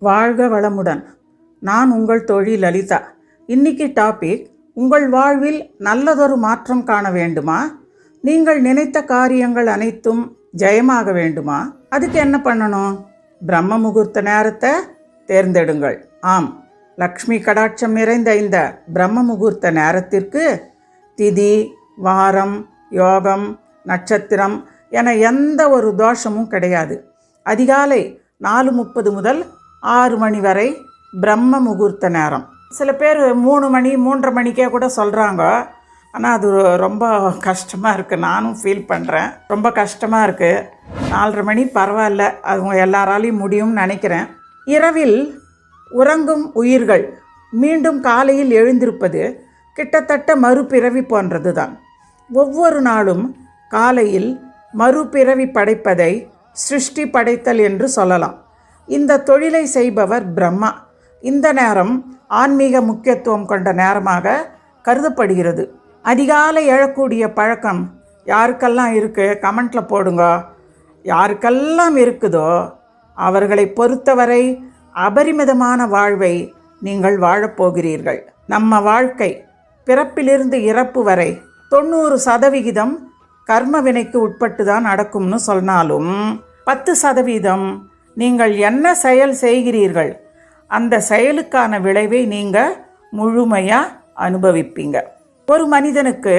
வாழ்க வளமுடன். நான் உங்கள் தோழி லலிதா. இன்னைக்கு டாபிக், உங்கள் வாழ்வில் நல்லதொரு மாற்றம் காண வேண்டுமா? நீங்கள் நினைத்த காரியங்கள் அனைத்தும் ஜெயமாக வேண்டுமா? அதுக்கு என்ன பண்ணணும்? பிரம்ம முகூர்த்த நேரத்தை தேர்ந்தெடுங்கள். ஆம், லக்ஷ்மி கடாட்சம் நிறைந்த இந்த பிரம்ம முகூர்த்த நேரத்திற்கு திதி, வாரம், யோகம், நட்சத்திரம் என எந்த ஒரு தோஷமும் கிடையாது. அதிகாலை 4:30 முதல் 6 மணி வரை பிரம்ம முகூர்த்த நேரம். சில பேர் 3 மணி 3:30 மணிக்கே கூட சொல்கிறாங்க. ஆனால் அது ரொம்ப கஷ்டமாக இருக்குது. நானும் ஃபீல் பண்ணுறேன், ரொம்ப கஷ்டமாக இருக்குது. 4:30 மணி பரவாயில்ல, அது எல்லாராலையும் முடியும்னு நினைக்கிறேன். இரவில் உறங்கும் உயிர்கள் மீண்டும் காலையில் எழுந்திருப்பது கிட்டத்தட்ட மறுபிறவி போன்றது தான். ஒவ்வொரு நாளும் காலையில் மறுபிறவி படைப்பதை சிருஷ்டி படைத்தல் என்று சொல்லலாம். இந்த தொழிலை செய்பவர் பிரம்மா. இந்த நேரம் ஆன்மீக முக்கியத்துவம் கொண்ட நேரமாக கருதப்படுகிறது. அதிகாலை எழக்கூடிய பழக்கம் யாருக்கெல்லாம் இருக்குது? கமெண்ட்டில் போடுங்க. யாருக்கெல்லாம் இருக்குதோ அவர்களை பொறுத்தவரை அபரிமிதமான வாழ்வை நீங்கள் வாழப்போகிறீர்கள். நம்ம வாழ்க்கை பிறப்பிலிருந்து இறப்பு வரை 90% கர்ம வினைக்கு உட்பட்டு தான் நடக்கும்னு சொன்னாலும் 10% நீங்கள் என்ன செயல் செய்கிறீர்கள் அந்த செயலுக்கான விளைவை நீங்கள் முழுமையாக அனுபவிப்பீங்க. ஒரு மனிதனுக்கு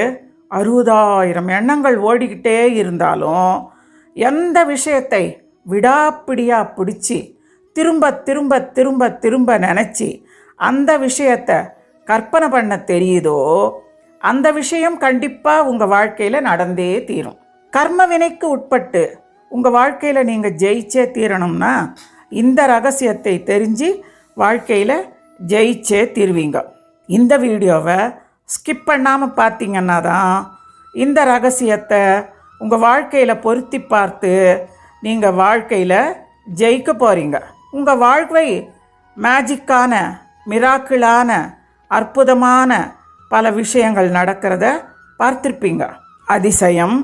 60,000 எண்ணங்கள் ஓடிக்கிட்டே இருந்தாலும் எந்த விஷயத்தை விடாப்பிடியாக பிடிச்சி திரும்ப திரும்ப திரும்ப திரும்ப நினச்சி அந்த விஷயத்தை கற்பனை பண்ண தெரியுதோ அந்த விஷயம் கண்டிப்பாக உங்கள் வாழ்க்கையில் நடந்தே தீரும். கர்ம வினைக்கு உட்பட்டு உங்கள் வாழ்க்கையில் நீங்கள் ஜெயிச்சே தீரணும்னா இந்த ரகசியத்தை தெரிஞ்சு வாழ்க்கையில் ஜெயிச்சே தீருவீங்க. இந்த வீடியோவை ஸ்கிப் பண்ணாமல் பார்த்தீங்கன்னா தான் இந்த ரகசியத்தை உங்கள் வாழ்க்கையில் பொருத்தி பார்த்து நீங்கள் வாழ்க்கையில் ஜெயிக்க போகிறீங்க. உங்கள் வாழ்க்கை மேஜிக்கான, மிராக்கிளான, அற்புதமான பல விஷயங்கள் நடக்கிறத பார்த்திருப்பீங்க. அதிசயம்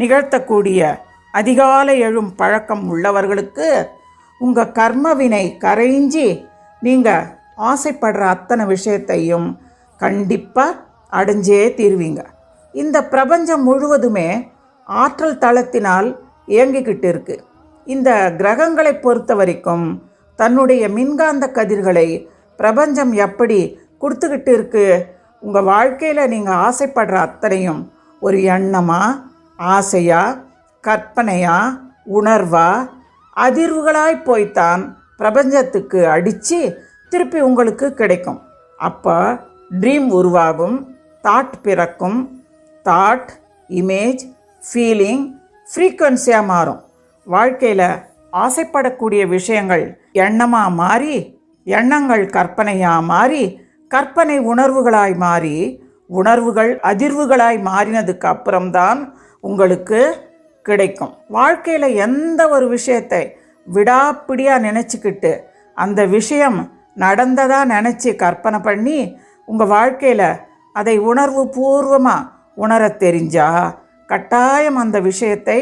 நிகழ்த்தக்கூடிய அதிகாலை எழும் பழக்கம் உள்ளவர்களுக்கு உங்கள் கர்மவினை கரைஞ்சி நீங்கள் ஆசைப்படுற அத்தனை விஷயத்தையும் கண்டிப்பாக அடைஞ்சே தீருவீங்க. இந்த பிரபஞ்சம் முழுவதுமே ஆற்றல் தளத்தினால் இயங்கிக்கிட்டு இருக்கு. இந்த கிரகங்களை பொறுத்த வரைக்கும் தன்னுடைய மின்காந்த கதிர்களை பிரபஞ்சம் எப்படி கொடுத்துக்கிட்டு இருக்கு? உங்கள் வாழ்க்கையில் நீங்கள் ஆசைப்படுற அத்தனையும் ஒரு எண்ணமா, ஆசையா, கற்பனையா, உணர்வா, அதிர்வுகளாய் போய்த்தான் பிரபஞ்சத்துக்கு அடித்து திருப்பி உங்களுக்கு கிடைக்கும். அப்போ ட்ரீம் உருவாகும், தாட் பிறக்கும். தாட், இமேஜ், ஃபீலிங் ஃப்ரீக்வன்சியாக மாறும். வாழ்க்கையில் ஆசைப்படக்கூடிய விஷயங்கள் எண்ணமாக மாறி, எண்ணங்கள் கற்பனையாக மாறி, கற்பனை உணர்வுகளாய் மாறி, உணர்வுகள் அதிர்வுகளாய் மாறினதுக்கு அப்புறம்தான் உங்களுக்கு கிடைக்கும். வாழ்க்கையில் எந்த ஒரு விஷயத்தை விடாப்பிடியாக நினச்சிக்கிட்டு அந்த விஷயம் நடந்ததாக நினச்சி கற்பனை பண்ணி உங்கள் வாழ்க்கையில் அதை உணர்வு பூர்வமாக உணர தெரிஞ்சால் கட்டாயம் அந்த விஷயத்தை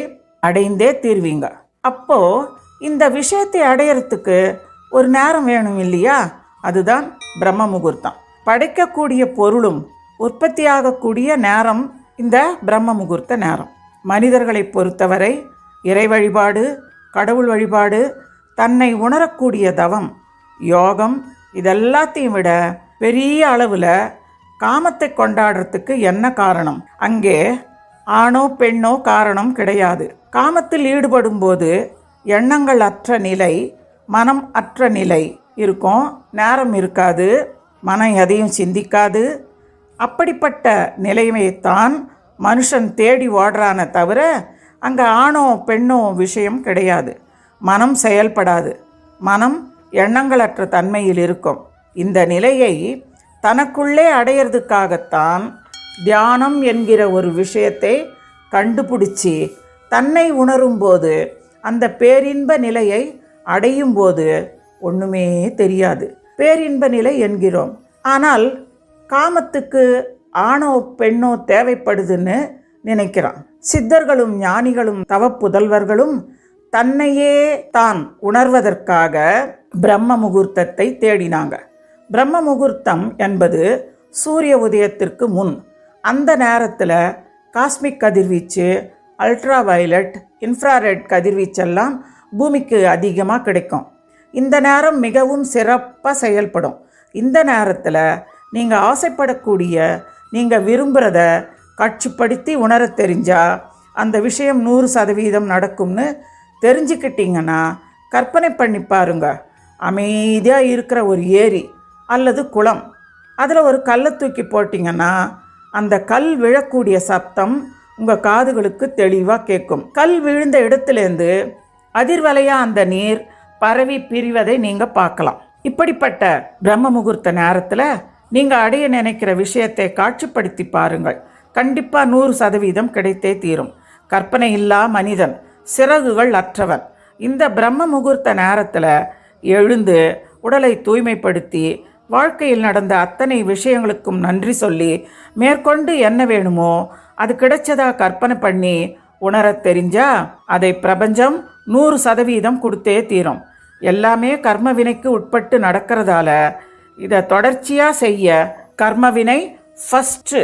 அடைந்தே தீர்வீங்க. அப்போது இந்த விஷயத்தை அடையிறதுக்கு ஒரு நேரம் வேணும் இல்லையா? அதுதான் பிரம்ம முகூர்த்தம். படைக்கக்கூடிய பொருளும் உற்பத்தியாகக்கூடிய நேரம் இந்த பிரம்ம முகூர்த்த நேரம். மனிதர்களை பொறுத்தவரை இறை வழிபாடு, கடவுள் வழிபாடு, தன்னை உணரக்கூடிய தவம், யோகம் இதெல்லாத்தையும் விட பெரிய அளவில் காமத்தை கொண்டாடுறதுக்கு என்ன காரணம்? அங்கே ஆணோ பெண்ணோ காரணம் கிடையாது. காமத்தில் ஈடுபடும் போது எண்ணங்கள் அற்ற நிலை, மனம் அற்ற நிலை இருக்கும். நேரம் இருக்காது, மனம் எதையும் சிந்திக்காது. அப்படிப்பட்ட நிலைமையைத்தான் மனுஷன் தேடி ஓடுறானே தவிர அங்கே ஆணோ பெண்ணோ விஷயம் கிடையாது. மனம் செயல்படாது, மனம் எண்ணங்களற்ற தன்மையில் இருக்கும். இந்த நிலையை தனக்குள்ளே அடையிறதுக்காகத்தான் தியானம் என்கிற ஒரு விஷயத்தை கண்டுபிடிச்சி தன்னை உணரும்போது அந்த பேரின்ப நிலையை அடையும் போது ஒன்றுமே தெரியாது. பேரின்ப நிலை என்கிறோம். ஆனால் காமத்துக்கு ஆணோ பெண்ணோ தேவைப்படுதுன்னு நினைக்கிறான். சித்தர்களும் ஞானிகளும் தவ புதல்வர்களும் தன்னையே தான் உணர்வதற்காக பிரம்ம முகூர்த்தத்தை தேடினாங்க. பிரம்ம முகூர்த்தம் என்பது சூரிய உதயத்திற்கு முன். அந்த நேரத்தில் காஸ்மிக் கதிர்வீச்சு, அல்ட்ரா வயலட், இன்ஃப்ராரெட் கதிர்வீச்செல்லாம் பூமிக்கு அதிகமாக கிடைக்கும். இந்த நேரம் மிகவும் சிறப்பாக செயல்படும். இந்த நேரத்தில் நீங்கள் ஆசைப்படக்கூடிய, நீங்கள் விரும்புகிறத காட்சிப்படுத்தி உணர தெரிஞ்சால் அந்த விஷயம் 100% நடக்கும்னு தெரிஞ்சுக்கிட்டிங்கன்னா கற்பனை பண்ணி பாருங்க. அமைதியாக இருக்கிற ஒரு ஏரி அல்லது குளம், அதில் ஒரு கல்லை தூக்கி போட்டிங்கன்னா அந்த கல் விழக்கூடிய சத்தம் உங்கள் காதுகளுக்கு தெளிவாக கேட்கும். கல் விழுந்த இடத்துலேருந்து அதிர்வலையாக அந்த நீர் பரவி பிரிவதை நீங்கள் பார்க்கலாம். இப்படிப்பட்ட பிரம்ம முகூர்த்த நேரத்தில் நீங்கள் அடைய நினைக்கிற விஷயத்தை காட்சிப்படுத்தி பாருங்கள். கண்டிப்பாக 100% கிடைத்தே தீரும். கற்பனை இல்லா மனிதன், சிறகுகள் அற்றவன். இந்த பிரம்ம முகூர்த்த நேரத்தில் எழுந்து உடலை தூய்மைப்படுத்தி வாழ்க்கையில் நடந்த அத்தனை விஷயங்களுக்கும் நன்றி சொல்லி மேற்கொண்டு என்ன வேணுமோ அது கிடைச்சதா கற்பனை பண்ணி உணர தெரிஞ்சா அதை பிரபஞ்சம் 100% கொடுத்தே தீரும். எல்லாமே கர்மவினைக்கு உட்பட்டு நடக்கிறதால இதை தொடர்ச்சியாக செய்ய கர்மவினை ஃபஸ்ட்டு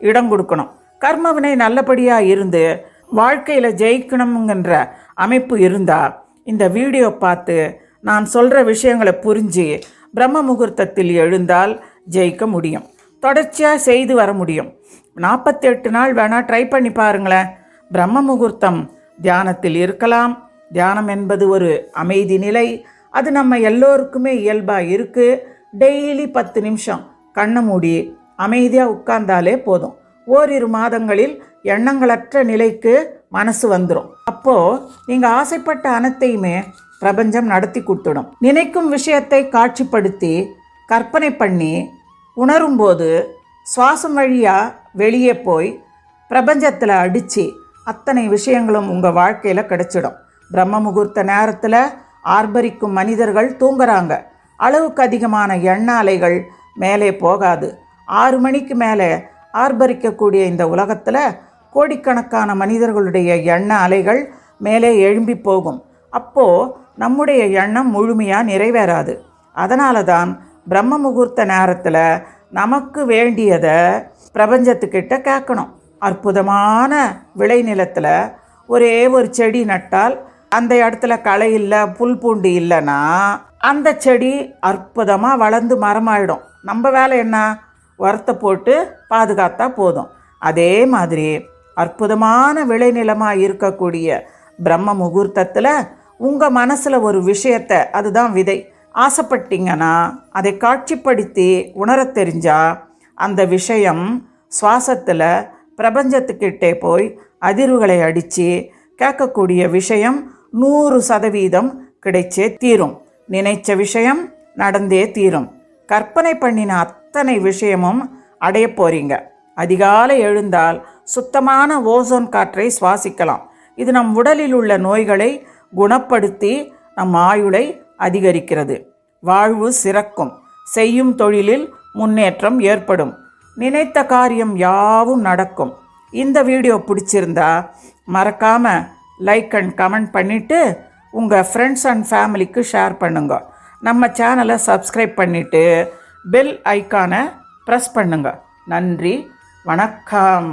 இடம் கொடுக்கணும். கர்மவினை நல்லபடியாக இருந்து வாழ்க்கையில் ஜெயிக்கணுங்கிற அமைப்பு இருந்தால் இந்த வீடியோ பார்த்து நான் சொல்கிற விஷயங்களை புரிஞ்சு பிரம்ம முகூர்த்தத்தில் எழுந்தால் ஜெயிக்க முடியும். தொடர்ச்சியாக செய்து வர முடியும். 48 நாள் வேணால் ட்ரை பண்ணி பாருங்களேன். பிரம்ம முகூர்த்தம் தியானத்தில் இருக்கலாம். தியானம் என்பது ஒரு அமைதி நிலை. அது நம்ம எல்லோருக்குமே இயல்பாக இருக்குது. டெய்லி 10 நிமிஷம் கண்ணை மூடி அமைதியாக உட்கார்ந்தாலே போதும். ஓரிரு மாதங்களில் எண்ணங்களற்ற நிலைக்கு மனசு வந்துடும். அப்போது நீங்கள் ஆசைப்பட்ட அனைத்தையுமே பிரபஞ்சம் நடத்தி கொடுத்துடும். நினைக்கும் விஷயத்தை காட்சிப்படுத்தி கற்பனை பண்ணி உணரும்போது சுவாசம் வழியாக வெளியே போய் பிரபஞ்சத்தில் அடித்து அத்தனை விஷயங்களும் உங்கள் வாழ்க்கையில் கிடைச்சிடும். பிரம்ம முகூர்த்த நேரத்தில் ஆர்ப்பரிக்கும் மனிதர்கள் தூங்குறாங்க. அளவுக்கு அதிகமான எண்ண அலைகள் மேலே போகாது. 6 மணிக்கு மேலே ஆர்ப்பரிக்கக்கூடிய இந்த உலகத்தில் கோடிக்கணக்கான மனிதர்களுடைய எண்ண அலைகள் மேலே எழும்பி போகும். அப்போது நம்முடைய எண்ணம் முழுமையாக நிறைவேறாது. அதனால தான் பிரம்ம முகூர்த்த நேரத்தில் நமக்கு வேண்டியதை பிரபஞ்சத்துக்கிட்ட கேட்கணும். அற்புதமான விளைநிலத்தில் ஒரே ஒரு செடி நட்டால் அந்த இடத்துல களை இல்லை, புல் பூண்டு இல்லைன்னா அந்த செடி அற்புதமாக வளர்ந்து மரமாயிடும். நம்ம வேலை என்ன? உரத்தை போட்டு பாதுகாத்தா போதும். அதே மாதிரி அற்புதமான விளைநிலமாக இருக்கக்கூடிய பிரம்ம முகூர்த்தத்தில் உங்கள் மனசில் ஒரு விஷயத்தை, அதுதான் விதை, ஆசைப்பட்டீங்கன்னா அதை காட்சிப்படுத்தி உணர தெரிஞ்சால் அந்த விஷயம் சுவாசத்தில் பிரபஞ்சத்துக்கிட்டே போய் அதிர்வுகளை அடித்து கேட்கக்கூடிய விஷயம் 100% கிடைச்சே தீரும். நினைச்ச விஷயம் நடந்தே தீரும். கற்பனை பண்ணின அத்தனை விஷயமும் அடைய போகிறீங்க. அதிகாலை எழுந்தால் சுத்தமான ஓசோன் காற்றை சுவாசிக்கலாம். இது நம் உடலில் உள்ள நோய்களை குணப்படுத்தி நம் ஆயுளை அதிகரிக்கிறது. வாழ்வு சிறக்கும். செய்யும் தொழிலில் முன்னேற்றம் ஏற்படும். நினைத்த காரியம் யாவும் நடக்கும். இந்த வீடியோ பிடிச்சிருந்தா மறக்காமல் லைக் அண்ட் கமெண்ட் பண்ணிவிட்டு உங்கள் ஃப்ரெண்ட்ஸ் அண்ட் ஃபேமிலிக்கு ஷேர் பண்ணுங்க. நம்ம சேனலை சப்ஸ்கிரைப் பண்ணிவிட்டு பெல் ஐக்கானை ப்ரெஸ் பண்ணுங்க. நன்றி, வணக்கம்.